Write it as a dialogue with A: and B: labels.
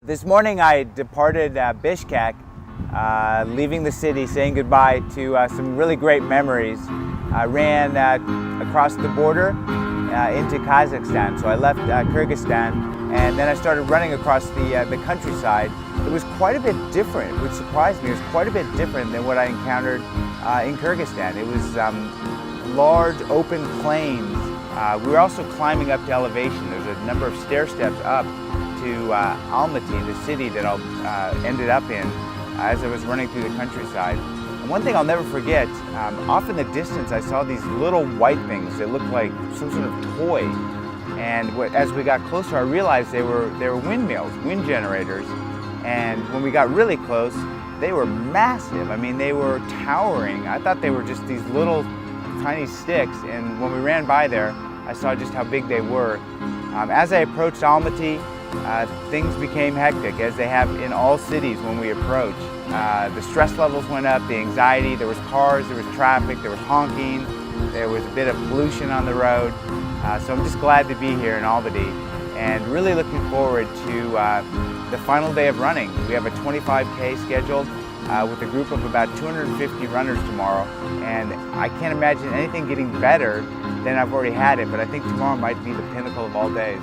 A: This morning I departed Bishkek, leaving the city, saying goodbye to some really great memories. I ran across the border into Kazakhstan, so I left Kyrgyzstan, and then I started running across the countryside. It was quite a bit different, which surprised me. It was quite a bit different than what I encountered in Kyrgyzstan. It was large open plains. We were also climbing up to elevation. There's a number of stair steps up to Almaty, the city that I ended up in as I was running through the countryside. And one thing I'll never forget, off in the distance I saw these little white things that looked like some sort of toy. And as we got closer I realized they were windmills, wind generators. And when we got really close, they were massive. I mean, they were towering. I thought they were just these little tiny sticks, and when we ran by there I saw just how big they were. As I approached Almaty, things became hectic, as they have in all cities when we approach. The stress levels went up, the anxiety, there was cars, there was traffic, there was honking, there was a bit of pollution on the road. So I'm just glad to be here in Almaty and really looking forward to the final day of running. We have a 25K scheduled with a group of about 250 runners tomorrow, and I can't imagine anything getting better than I've already had it, but I think tomorrow might be the pinnacle of all days.